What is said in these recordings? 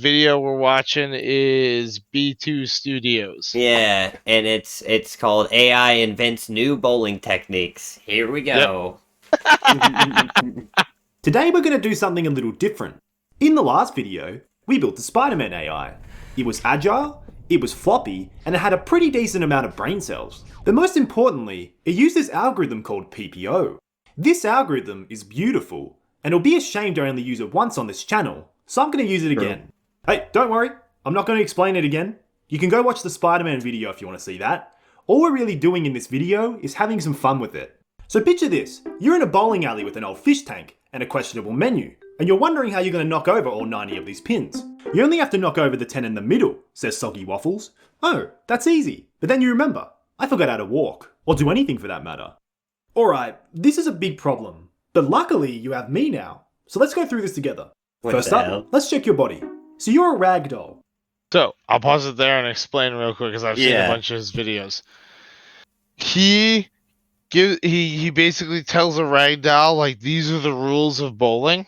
Video we're watching is B2 Studios. Yeah, and it's called AI invents new bowling techniques. Here we Yep. go. Today we're going to do something a little different. In the last video, we built the Spider-Man AI. It was agile, it was floppy, and it had a pretty decent amount of brain cells. But most importantly, it used this algorithm called PPO. This algorithm is beautiful, and it'll be a shame to only use it once on this channel, so I'm going to use it again. Hey, don't worry, I'm not going to explain it again. You can go watch the Spider-Man video if you want to see that. All we're really doing in this video is having some fun with it. So picture this, you're in a bowling alley with an old fish tank and a questionable menu, and you're wondering how you're going to knock over all 90 of these pins. You only have to knock over the 10 in the middle, says Soggy Waffles. Oh, that's easy. But then you remember, I forgot how to walk, or do anything for that matter. Alright, this is a big problem, but luckily you have me now, so let's go through this together. First up, let's check your body. So you're a rag doll. So I'll pause it there and explain real quick because I've seen a bunch of his videos. He basically tells a ragdoll like these are the rules of bowling.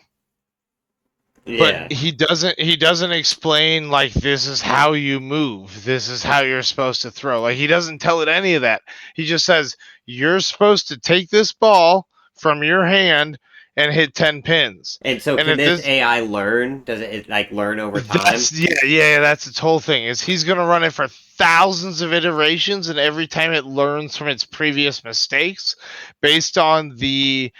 Yeah. But he doesn't explain like this is how you move. This is how you're supposed to throw. Like he doesn't tell it any of that. He just says you're supposed to take this ball from your hand and hit 10 pins. And so can this AI learn? Does it like learn over time? That's its whole thing. Is he's gonna run it for thousands of iterations, and every time it learns from its previous mistakes based on the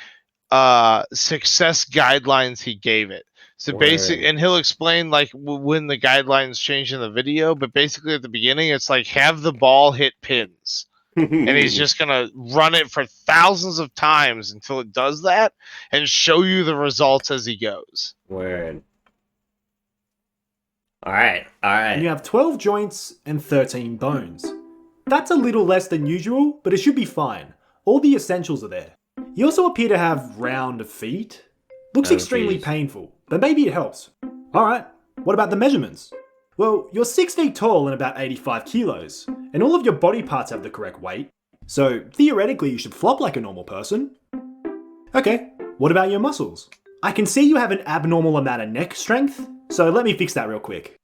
success guidelines he gave it. So and he'll explain like when the guidelines change in the video, but basically at the beginning it's like have the ball hit pins. And he's just gonna run it for thousands of times until it does that and show you the results as he goes. Word. Alright. And you have 12 joints and 13 bones. That's a little less than usual, but it should be fine. All the essentials are there. You also appear to have round feet. Looks extremely painful, but maybe it helps. Alright, what about the measurements? Well, you're 6 feet tall and about 85 kilos, and all of your body parts have the correct weight, so theoretically you should flop like a normal person. Okay, what about your muscles? I can see you have an abnormal amount of neck strength, so let me fix that real quick.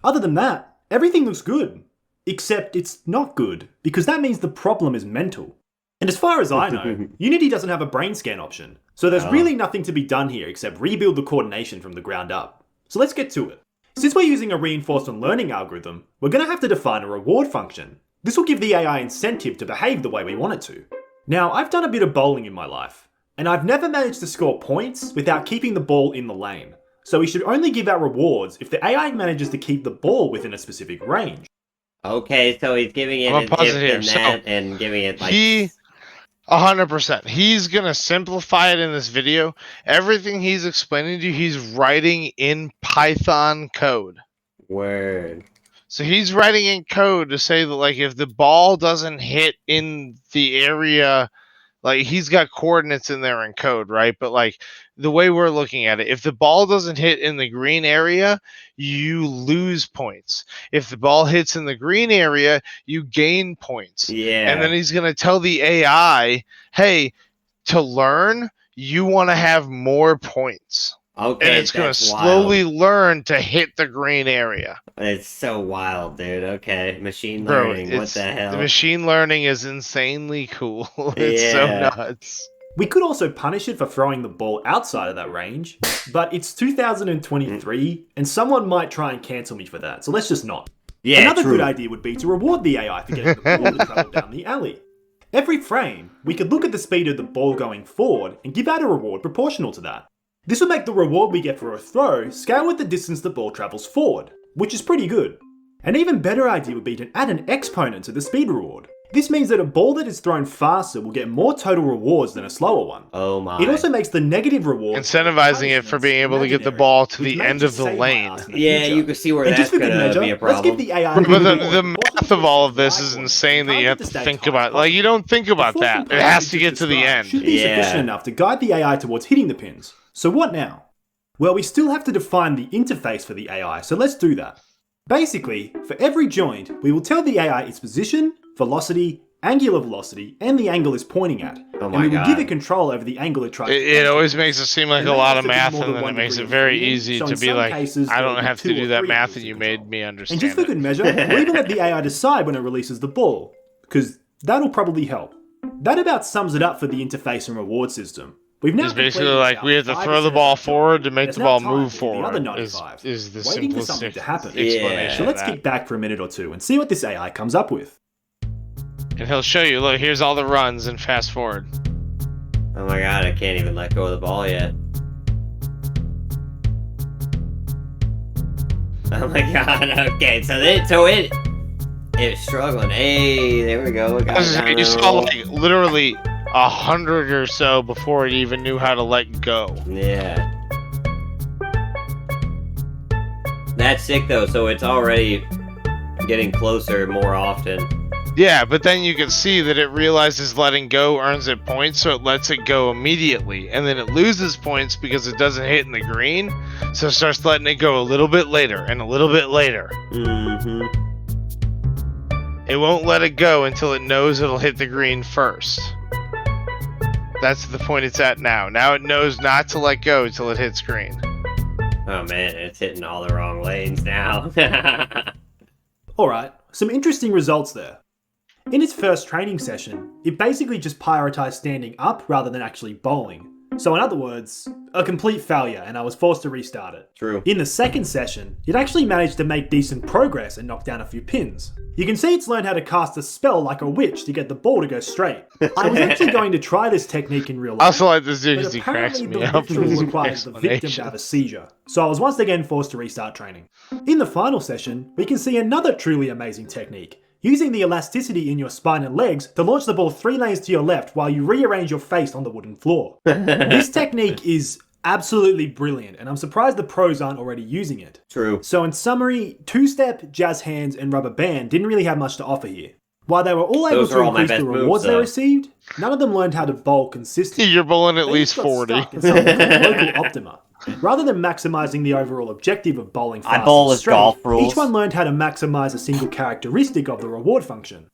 Other than that, everything looks good. Except it's not good, because that means the problem is mental. And as far as I know, Unity doesn't have a brain scan option, so there's really nothing to be done here except rebuild the coordination from the ground up. So let's get to it. Since we're using a reinforcement learning algorithm, we're going to have to define a reward function. This will give the AI incentive to behave the way we want it to. Now, I've done a bit of bowling in my life, and I've never managed to score points without keeping the ball in the lane. So we should only give out rewards if the AI manages to keep the ball within a specific range. Okay, so he's giving it an if and and giving it like... 100%. He's going to simplify it in this video. Everything he's explaining to you, he's writing in Python code. Word. So he's writing in code to say that, like, if the ball doesn't hit in the area, like, he's got coordinates in there in code, right? But, like, the way we're looking at it, if the ball doesn't hit in the green area, you lose points. If the ball hits in the green area, you gain points. Yeah. And then he's going to tell the AI, hey, to learn, you want to have more points. Okay, and it's going to slowly learn to hit the green area. It's so wild, dude. Okay, machine learning. What the hell? The machine learning is insanely cool. It's so nuts. We could also punish it for throwing the ball outside of that range, but it's 2023 and someone might try and cancel me for that, so let's just not. Another good idea would be to reward the AI for getting the ball to travel down the alley. Every frame, we could look at the speed of the ball going forward and give out a reward proportional to that. This would make the reward we get for a throw scale with the distance the ball travels forward, which is pretty good. An even better idea would be to add an exponent to the speed reward. This means that a ball that is thrown faster will get more total rewards than a slower one. Oh my. It also makes the negative reward incentivizing it for being able to get the ball to the end of the lane. Yeah, you can see where that's going to be a problem. Let's give the AI but the math of all of this is insane that you have to think about. Like, you don't think about that. It has to get to the end. Should be sufficient enough to guide the AI towards hitting the pins. So what now? Well, we still have to define the interface for the AI, so let's do that. Basically, for every joint, we will tell the AI its position, velocity, angular velocity, and the angle it's pointing at. Oh And my we will god. give it control over the angle it tries to It point always at. makes it seem like It a may lot also of be math, more and than then it one makes degree it of very freedom, easy so to in be some like, cases, I there will don't be have to 2 do or that 3 math, and degrees you of made control. me And understand just for it. good measure, we'll even let the AI decide when it releases the ball, because that'll probably help. That about sums it up for the interface and reward system. We've now It's basically completed like about we have to 5% throw the of ball our job. forward to make There's the now ball time move to do the other forward. Is 95, the waiting for something simplistic to happen. explanation So of let's that. kick back for a minute or two and see what this AI comes up with. And he'll show you, look, here's all the runs, and fast forward. Oh my god, I can't even let go of the ball yet. Oh my god, okay, so it's struggling. Hey, there we go. We got it down You the saw roll. like literally 100 or so before it even knew how to let go. Yeah. That's sick though, so it's already getting closer more often. Yeah, but then you can see that it realizes letting go earns it points, so it lets it go immediately, and then it loses points because it doesn't hit in the green, so it starts letting it go a little bit later and a little bit later. Mm-hmm. It won't let it go until it knows it'll hit the green first. That's the point it's at now. Now it knows not to let go until it hits green. Oh man, it's hitting all the wrong lanes now. Alright, some interesting results there. In its first training session, it basically just prioritized standing up rather than actually bowling. So in other words, a complete failure, and I was forced to restart it. True. In the second session, it actually managed to make decent progress and knock down a few pins. You can see it's learned how to cast a spell like a witch to get the ball to go straight. I was actually going to try this technique in real I life, also like this dude but because he cracks apparently me the up. ritual with his requires the victim to have a explanations. seizure, so I was once again forced to restart training. In the final session, we can see another truly amazing technique, using the elasticity in your spine and legs to launch the ball 3 lanes to your left while you rearrange your face on the wooden floor. This technique is absolutely brilliant, and I'm surprised the pros aren't already using it. True. So in summary, two-step, jazz hands, and rubber band didn't really have much to offer here. While they were all able Those to are all my increase the best rewards moves, they though. received, none of them learned how to bowl consistently. You're bowling at They least just got 40. stuck in something called local optima. Rather than maximizing the overall objective of bowling fast bowl and as straight, golf rules. each one learned how to maximize a single characteristic of the reward function.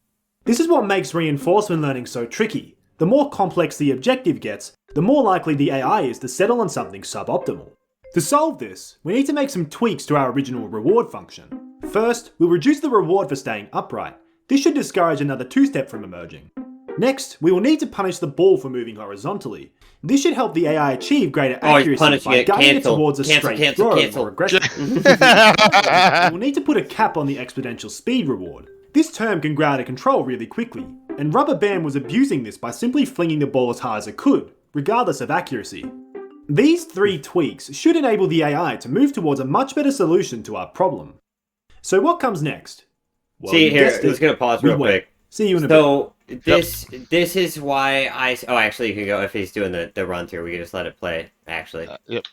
This is what makes reinforcement learning so tricky. The more complex the objective gets, the more likely the AI is to settle on something suboptimal. To solve this, we need to make some tweaks to our original reward function. First, we'll reduce the reward for staying upright. This should discourage another two-step from emerging. Next, we will need to punish the ball for moving horizontally. This should help the AI achieve greater Oh, he's accuracy punishing by it. guiding Cancel. it towards a Cancel, straight cancel, throw cancel. more aggressively. We will need to put a cap on the exponential speed reward. This term can grow out of control really quickly, and Rubber Band was abusing this by simply flinging the ball as hard as it could, regardless of accuracy. These 3 tweaks should enable the AI to move towards a much better solution to our problem. So what comes next? Well, See you here, guessed I'm just it. gonna pause We real wait. quick. See you in a bit. So this is why actually you can go if he's doing the run through. We can just let it play. Actually, Yep,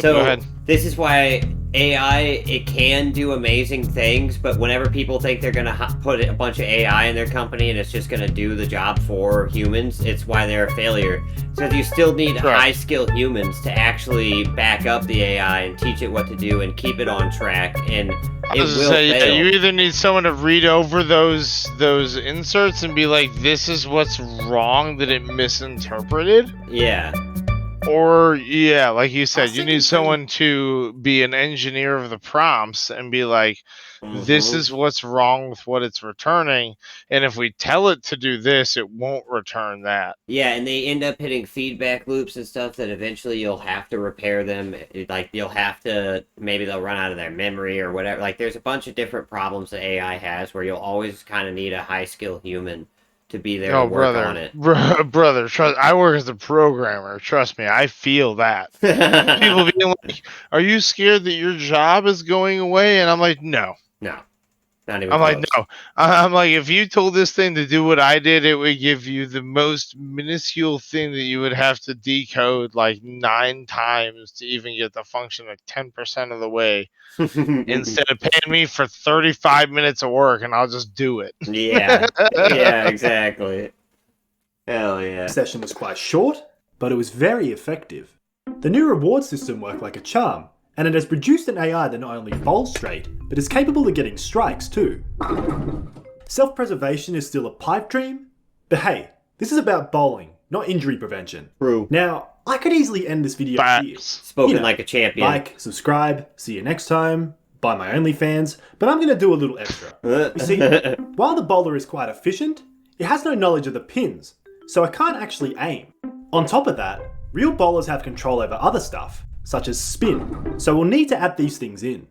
so go ahead. this is why AI it can do amazing things, but whenever people think they're gonna put a bunch of AI in their company and it's just gonna do the job for humans, it's why they're a failure. So you still need Right. high skilled humans to actually back up the AI and teach it what to do and keep it on track, and I it was will gonna say, yeah, fail. you either need someone to read over those inserts and be like, this is what's wrong that it misinterpreted. Yeah. Or, yeah, like you said, you second need thing- someone to be an engineer of the prompts and be like, this Mhm. is what's wrong with what it's returning. And if we tell it to do this, it won't return that. Yeah, and they end up hitting feedback loops and stuff that eventually you'll have to repair them. Like, you'll have to, maybe they'll run out of their memory or whatever. Like, there's a bunch of different problems that AI has where you'll always kind of need a high skill human to be there to work on it. Brother, trust. I work as a programmer. Trust me, I feel that. People being like, "Are you scared that your job is going away?" And I'm like, "No." No, not even I'm like, close. "No." I'm like, if you told this thing to do what I did, it would give you the most minuscule thing that you would have to decode like 9 times to even get the function of 10% of the way. Instead of paying me for 35 minutes of work, and I'll just do it. Yeah, yeah, exactly. Hell yeah. session was quite short, but it was very effective. The new reward system worked like a charm, and it has produced an AI that not only bowls straight, but is capable of getting strikes too. Self-preservation is still a pipe dream, But hey, this is about bowling, not injury prevention. True. Now, I could easily end this video here. Facts. Spoken You know, like a champion. Like, subscribe, see you next time, buy my OnlyFans, but I'm going to do a little extra. You see, while the bowler is quite efficient, it has no knowledge of the pins, so I can't actually aim. On top of that, real bowlers have control over other stuff, such as spin, so we'll need to add these things in.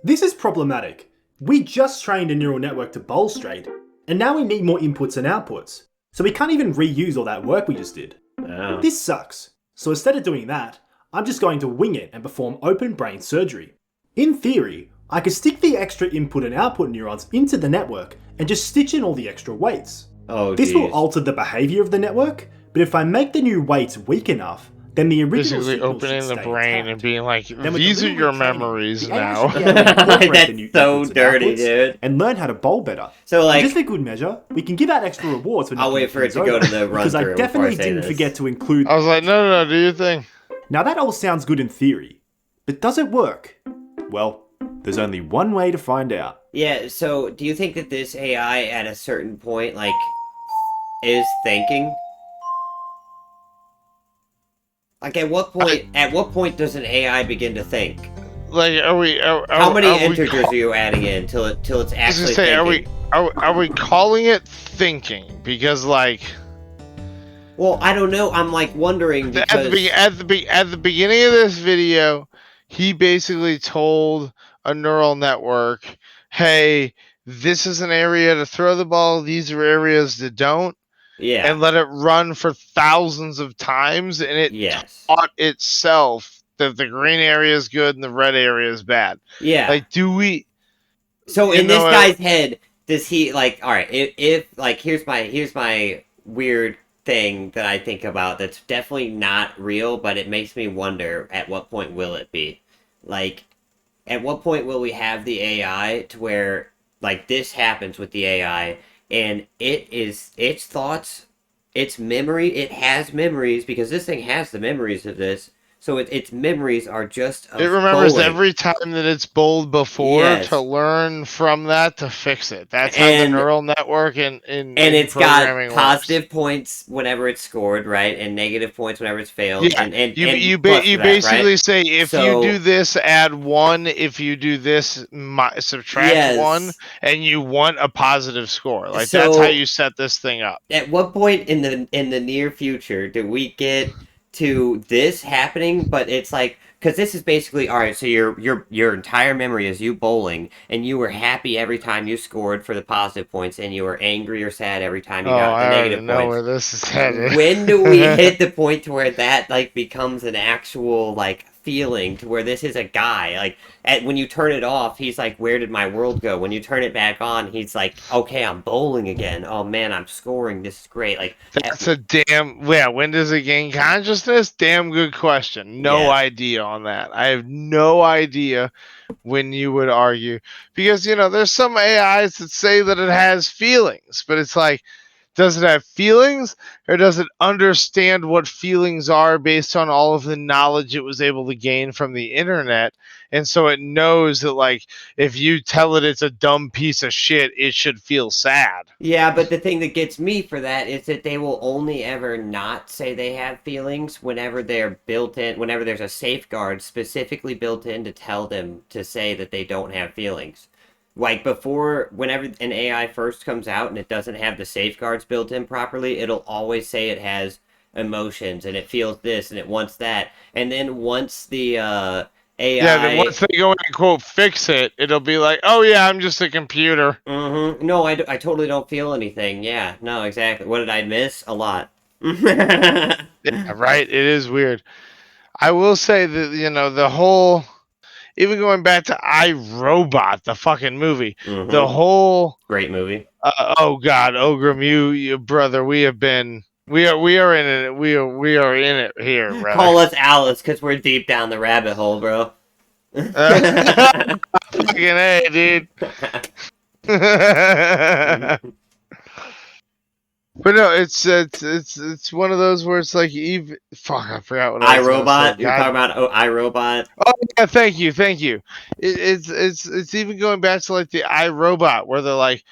This is problematic. We just trained a neural network to bowl straight, and now we need more inputs and outputs, so we can't even reuse all that work we just did. Oh. This sucks. So instead of doing that, I'm just going to wing it and perform open brain surgery. In theory, I could stick the extra input and output neurons into the network and just stitch in all the extra weights. Oh, This geez. will alter the behavior of the network, but if I make the new weights weak enough, then the original Basically signals opening should the stay brain intact. and being like, Then with the these are little your retraining, memories the AI now. should be able to incorporate That's the new so inputs and dirty, outputs dude. and learn how to bowl better. So, And like, just for good measure, we can give out extra rewards for I'll knocking wait for it things to go over, to the because I run-through before I definitely say didn't this. forget to include. I was like, no, do your thing. Now that all sounds good in theory, but does it work? Well, there's only one way to find out. yeah, so do you think that this AI at a certain point, like, is thinking? Like, at what point does an AI begin to think? Like, are we? How many are we integers are you adding in till it's I was actually gonna say, thinking? are we calling it thinking? Because like Well, I don't know. I'm like wondering at because the beginning of this video, he basically told a neural network, "Hey, this is an area to throw the ball. These are areas that don't." yeah, And let it run for thousands of times, and it yes, taught itself that the green area is good and the red area is bad. yeah. Like, do we? So you in this know, guy's head, does he like? All right, if like here's my weird thing that I think about that's definitely not real, but it makes me wonder at what point will it be? Like, at what point will we have the AI to where like this happens with the AI and its thoughts, its memory, it has memories because this thing has the memories of this. So its memories are just of It remembers bowling. every time that it's bowled before Yes. to learn from that to fix it. That's how the And- neural network in And it's got programming works. positive points whenever it's scored, right, and negative points whenever it's failed. Yeah, and You plus for that, basically right? say if So- you do this, add 1. If you do this, subtract Yes. 1, and you want a positive score. Like that's So- how you set this thing up. At what point in the near future do we get to this happening? But it's like because this is basically all right. So your entire memory is you bowling, and you were happy every time you scored for the positive points, and you were angry or sad every time you Oh, got I the already negative know points. where this is headed. When do we hit the point to where that like becomes an actual like feeling to where this is a guy like when you turn it off he's like where did my world go? When you turn it back on he's like okay I'm bowling again, oh man I'm scoring, this is great. Like That's a damn yeah. When does it gain consciousness? Damn good question. No Yes. idea on that. I have no idea when you would argue because there's some AIs that say that it has feelings, but it's like, does it have feelings or does it understand what feelings are based on all of the knowledge it was able to gain from the internet? And so it knows that like if you tell it it's a dumb piece of shit, it should feel sad. yeah, but the thing that gets me for that is that they will only ever not say they have feelings whenever they're built in, whenever there's a safeguard specifically built in to tell them to say that they don't have feelings. Like before, whenever an AI first comes out and it doesn't have the safeguards built in properly, it'll always say it has emotions and it feels this and it wants that. And then once the AI... Yeah, then once they go in and quote fix it, it'll be like, oh yeah, I'm just a computer. Mm-hmm. No, I totally don't feel anything. Yeah, no, exactly. What did I miss? A lot. Yeah, right. It is weird. I will say that the whole, even going back to iRobot, the fucking movie, Mhm. the whole. Great movie. Oh God, Ogrim, you brother, we are in it. We are in it here, brother. Call us Alice because we're deep down the rabbit hole, bro. Fucking A, dude. But no, it's one of those where it's like even fuck, I forgot what I was gonna iRobot. say. You're God. talking about iRobot. Oh yeah, thank you. It's even going back to like the iRobot where they're like,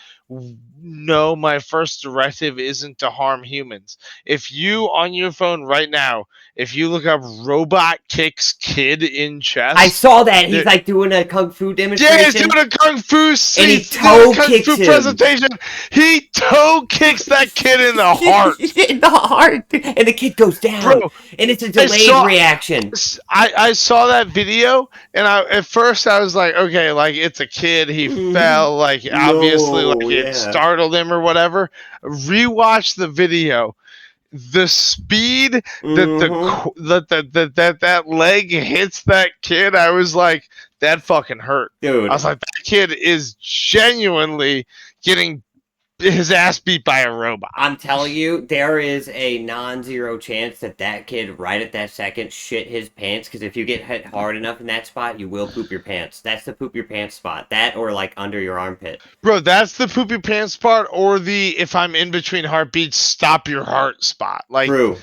no, my first directive isn't to harm humans. If you on your phone right now, if you look up robot kicks kid in chest, I saw that. He's like doing a kung fu demonstration. yeah, he's doing a kung fu scene, and he toe kicks him. presentation. He toe kicks that kid in the heart. In the heart, and the kid goes down. Bro, and it's a delayed reaction. I saw that video, and at first I was like, okay, like it's a kid. He fell, like obviously, like it startled him or whatever. Rewatch the video. The speed that that leg hits that kid, I was like, that fucking hurt. Dude. I was like, that kid is genuinely getting his ass beat by a robot. I'm telling you, there is a non-zero chance that that kid right at that second shit his pants, because if you get hit hard enough in that spot, you will poop your pants. That's the poop your pants spot. That or like under your armpit. Bro, that's the poop your pants part, or the if I'm in between heartbeats, stop your heart spot. Like, true.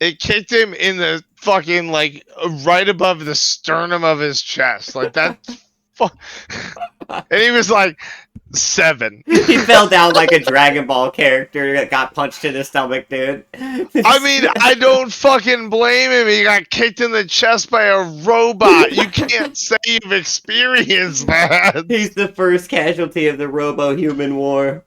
It kicked him in the fucking, like, right above the sternum of his chest. Like, that. And he was like 7. He fell down like a Dragon Ball character that got punched in the stomach, dude. I mean, I don't fucking blame him. He got kicked in the chest by a robot. You can't say you've experienced that. He's the first casualty of the Robo-Human War.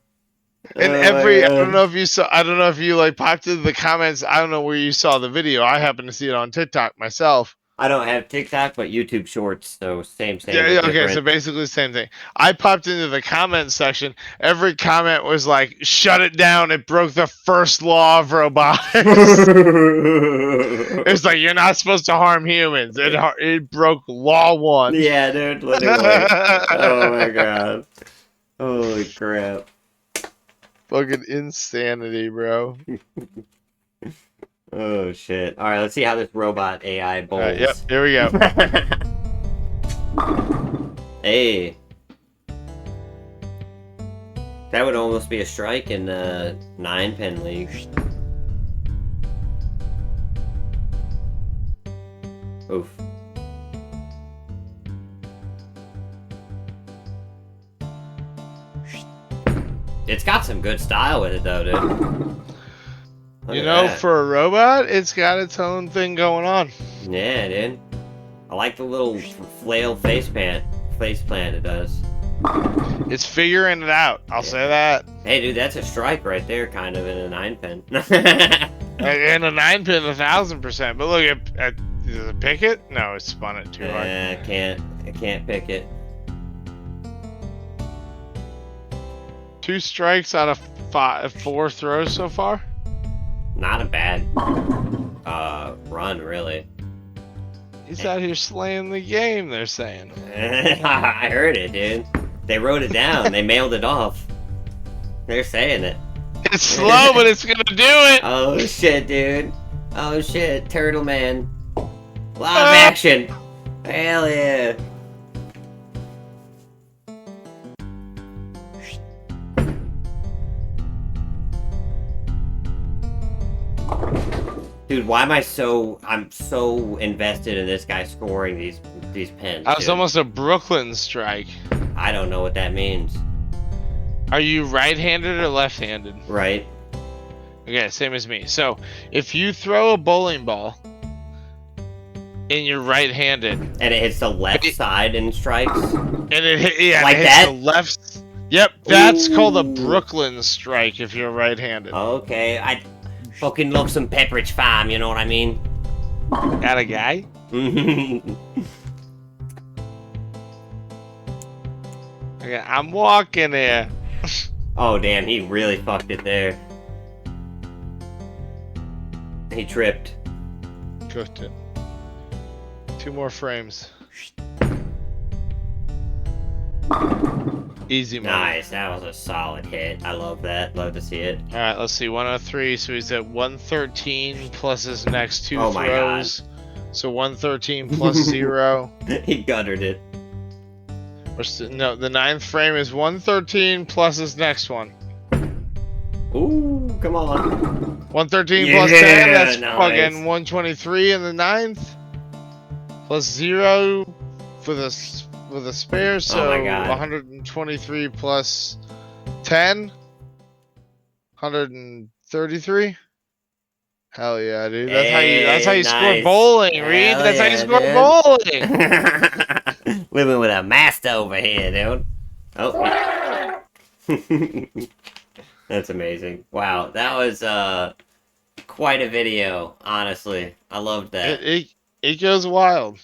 And I don't know if you saw, I don't know if you like popped into the comments. I don't know where you saw the video. I happened to see it on TikTok myself. I don't have TikTok, but YouTube Shorts, so same. Yeah, okay, so basically the same thing. I popped into the comment section. Every comment was like, shut it down. It broke the first law of robotics. It's like, you're not supposed to harm humans. It broke law 1. Yeah, dude, literally. Oh my god. Holy crap. Fucking insanity, bro. Oh shit. Alright, let's see how this robot AI bowls. Yep, here we go. Hey. That would almost be a strike in the 9-pin league. Oof. It's got some good style with it though, dude. You know, for a robot, it's got its own thing going on. Yeah, dude. I like the little flail face plant it does. It's figuring it out. I'll say that. Hey, dude, that's a strike right there, kind of, in a 9-pin. In a 9-pin, 1000%. But look, does it pick it? No, it spun it too hard. I can't pick it. 2 strikes out of 4 throws so far. Not a bad run, really. He's out here slaying the game, they're saying. I heard it, dude. They wrote it down. They mailed it off. They're saying it. It's slow, but it's gonna do it. Oh shit, dude. Oh shit, Turtle Man. Lot of action. Hell yeah. Dude, why am I'm so invested in this guy scoring these pins? That was almost a Brooklyn strike. I don't know what that means. Are you right-handed or left-handed? Right. Okay, same as me. So, if you throw a bowling ball and you're right-handed, and it hits the left side and strikes, and it hits that? the left. Yep, that's called a Brooklyn strike if you're right-handed. Okay, I fucking love some Pepperidge Farm, you know what I mean? Got a guy? Okay, I'm walking here. Oh damn, he really fucked it there. He tripped. Cooked it. 2 more frames. Easy money. Nice, that was a solid hit. I love that. Love to see it. Alright, let's see. 103, so he's at 113 plus his next 2 Oh my throws. So 113 plus 0. He guttered it. No, the 9th frame is 113 plus his next one. Ooh, come on. 113 plus 10, that's nice. fucking 123 in the 9th. Plus 0 for the spare, so Oh my God. 123 plus 10, 133. Hell yeah, dude. That's how you score nice. bowling, Reed. Hell That's how you yeah, score dude. bowling. Living with a master over here, dude. Oh. That's amazing. Wow, that was quite a video, honestly. I loved that. It goes wild.